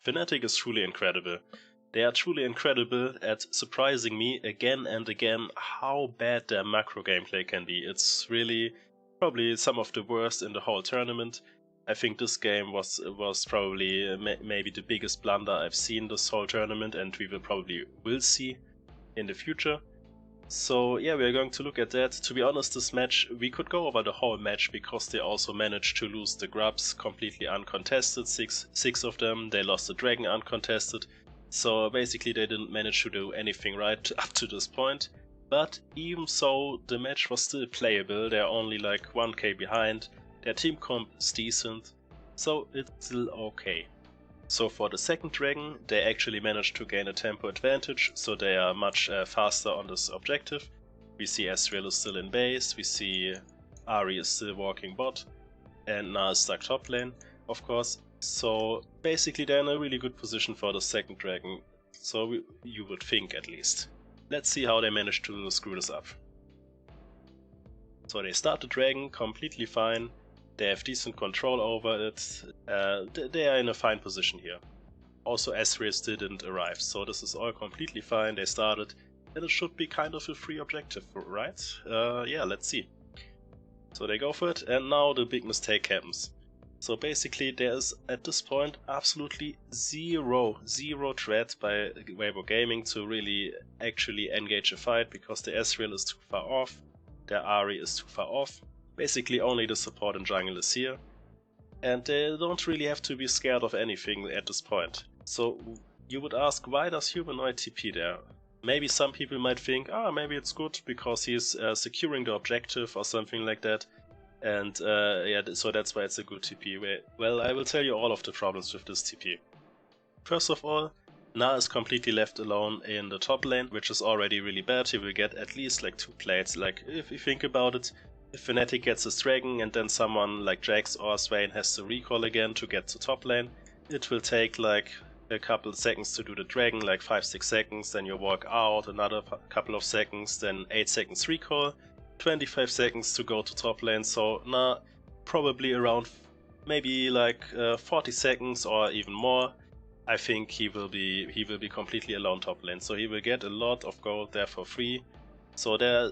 Fnatic is truly incredible. They are truly incredible at surprising me again and again how bad their macro gameplay can be. It's really probably some of the worst in the whole tournament. I think this game was probably maybe the biggest blunder I've seen this whole tournament, and we will see in the future. So yeah, we are going to look at that. To be honest, this match, we could go over the whole match because they also managed to lose the grubs completely uncontested, six of them. They lost the dragon uncontested. So basically they didn't manage to do anything right up to this point. But even so, the match was still playable. They're only like 1k behind. Their team comp is decent, so it's still okay. So for the second dragon, they actually managed to gain a tempo advantage, so they are much faster on this objective. We see Ezreal is still in base, we see Ahri is still walking bot, and Na is stuck top lane, of course. So basically they're in a really good position for the second dragon, so you would think at least. Let's see how they managed to screw this up. So they start the dragon completely fine. They have decent control over it, they are in a fine position here. Also Ezreal still didn't arrive, so this is all completely fine. They started, and it should be kind of a free objective, right? Yeah, let's see. So they go for it, and now the big mistake happens. So basically there is at this point absolutely zero threat by Weibo Gaming to really actually engage a fight, because the Ezreal is too far off, their Ahri is too far off. Basically only the support and jungle is here, and they don't really have to be scared of anything at this point. So you would ask, why does Humanoid TP there? Maybe some people might think, maybe it's good because he's securing the objective or something like that, and yeah, so that's why it's a good TP. Well, I will tell you all of the problems with this TP. First of all, Na is completely left alone in the top lane, which is already really bad. He will get at least like 2 plates. Like, if you think about it, if Fnatic gets his dragon and then someone like Jax or Swain has to recall again to get to top lane, it will take like a couple seconds to do the dragon, like 5-6 seconds, then you walk out, another couple of seconds, then 8 seconds recall, 25 seconds to go to top lane. So nah, probably around maybe like 40 seconds or even more. I think he will be completely alone top lane, so he will get a lot of gold there for free. So there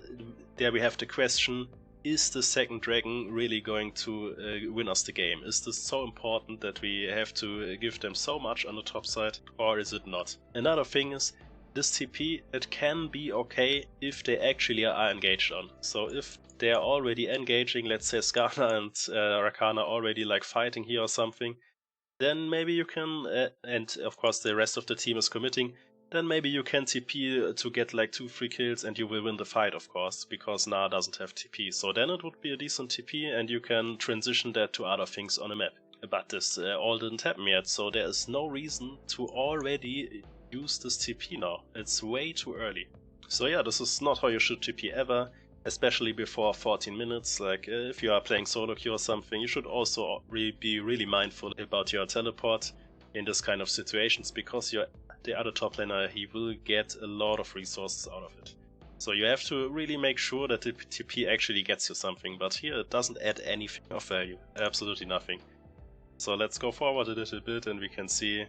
we have the question: is the second dragon really going to win us the game? Is this so important that we have to give them so much on the top side, or is it not? Another thing is, this TP, it can be okay if they actually are engaged on. So if they are already engaging, let's say Skarner and Rakana already like fighting here or something, then maybe you can, and of course the rest of the team is committing, then maybe you can TP to get like 2 free kills and you will win the fight, of course, because Na doesn't have TP. So then it would be a decent TP and you can transition that to other things on the map. But this all didn't happen yet, so there is no reason to already use this TP now. It's way too early. So yeah, this is not how you should TP ever, especially before 14 minutes. Like if you are playing solo queue or something, you should also be really mindful about your teleport in this kind of situations, because the other top laner, he will get a lot of resources out of it. So you have to really make sure that the TP actually gets you something, but here it doesn't add anything of value, absolutely nothing. So let's go forward a little bit and we can see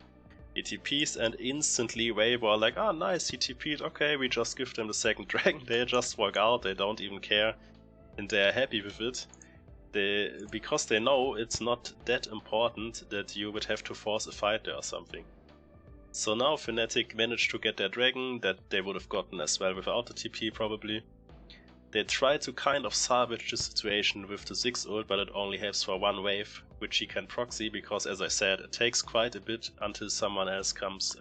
he TPs, and instantly Weibo are like, nice, he TP'd, okay, we just give them the second dragon. They just walk out, they don't even care, and they're happy with it. Because they know it's not that important that you would have to force a fight there or something. So now Fnatic managed to get their dragon, that they would have gotten as well without the TP probably. They try to kind of salvage the situation with the Ziggs ult, but it only helps for 1 wave, which he can proxy, because as I said, it takes quite a bit until someone else comes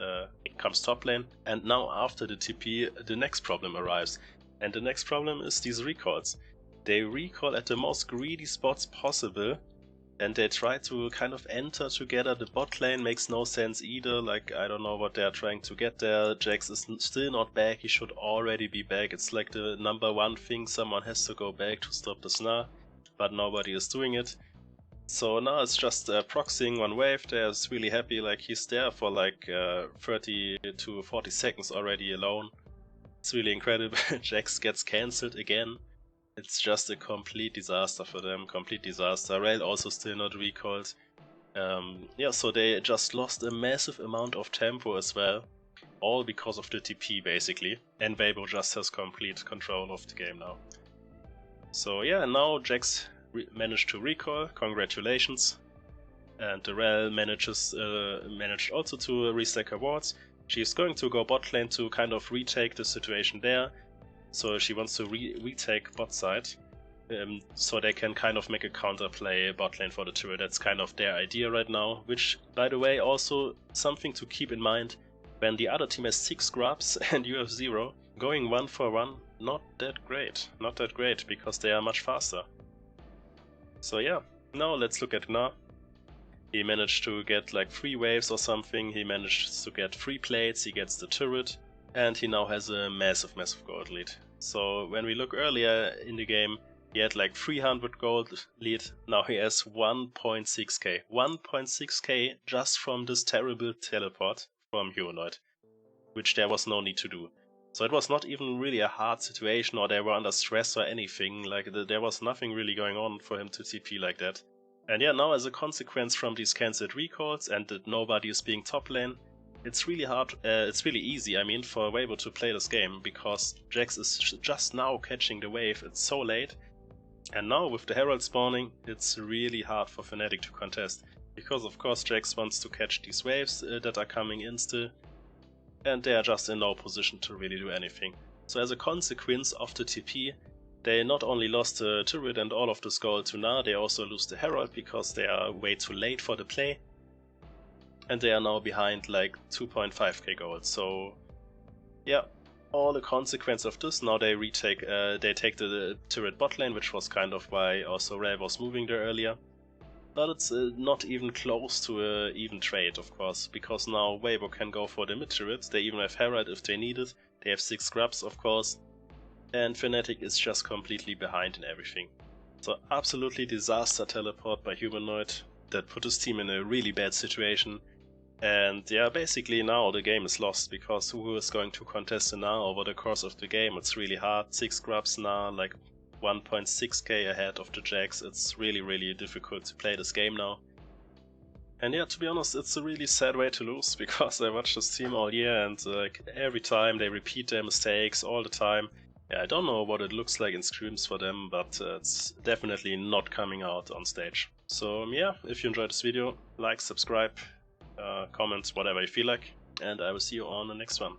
top lane. And now after the TP, the next problem arrives. And the next problem is these recalls. They recall at the most greedy spots possible, and they try to kind of enter together. The bot lane makes no sense either, like I don't know what they're trying to get there. Jax is still not back, he should already be back. It's like the number 1 thing, someone has to go back to stop the Snar, but nobody is doing it. So now it's just proxying 1 wave. They're really happy, like he's there for like 30 to 40 seconds already alone. It's really incredible. Jax gets cancelled again. It's just a complete disaster for them, complete disaster. Rail also still not recalled. Yeah, so they just lost a massive amount of tempo as well, all because of the TP basically, and Weibo just has complete control of the game now. So yeah, now Jax managed to recall, congratulations, and the Rel managed also to restack her wards. She's going to go bot lane to kind of retake the situation there, so she wants to retake bot side. So they can kind of make a counterplay bot lane for the turret. That's kind of their idea right now, which, by the way, also something to keep in mind. When the other team has 6 grubs and you have 0, going 1 for 1, not that great. Not that great, because they are much faster. So yeah, now let's look at Gnar. He managed to get like 3 waves or something, he managed to get 3 plates, he gets the turret, and he now has a massive gold lead. So when we look earlier in the game, he had like 300 gold lead, now he has 1.6k. 1.6k just from this terrible teleport from Humanoid, which there was no need to do. So it was not even really a hard situation, or they were under stress or anything, like there was nothing really going on for him to TP like that. And yeah, now as a consequence from these cancelled recalls and that nobody is being top lane, it's really hard, it's really easy, I mean, for Weibo to play this game, because Jax is just now catching the wave, it's so late. And now with the Herald spawning, it's really hard for Fnatic to contest, because of course Jax wants to catch these waves that are coming in still, and they are just in no position to really do anything. So as a consequence of the TP, they not only lost the turret and all of this gold to Gnar, they also lose the Herald because they are way too late for the play. And they are now behind like 2.5k gold, so yeah, all the consequence of this, now they take the turret bot lane, which was kind of why also Rel was moving there earlier. But it's not even close to an even trade, of course, because now Weibo can go for the mid turret, they even have Herald if they need it, they have 6 grubs of course, and Fnatic is just completely behind in everything. So absolutely disaster teleport by Humanoid that put his team in a really bad situation. And yeah, basically now the game is lost, because who is going to contest the Gnar over the course of the game? It's really hard. 6 grubs Gnar, like 1.6k ahead of the Jax. It's really difficult to play this game now. And yeah, to be honest, it's a really sad way to lose, because I watched this team all year and like every time they repeat their mistakes all the time. Yeah, I don't know what it looks like in scrims for them, but it's definitely not coming out on stage. So yeah, if you enjoyed this video, like, subscribe, comment, whatever you feel like, and I will see you on the next one.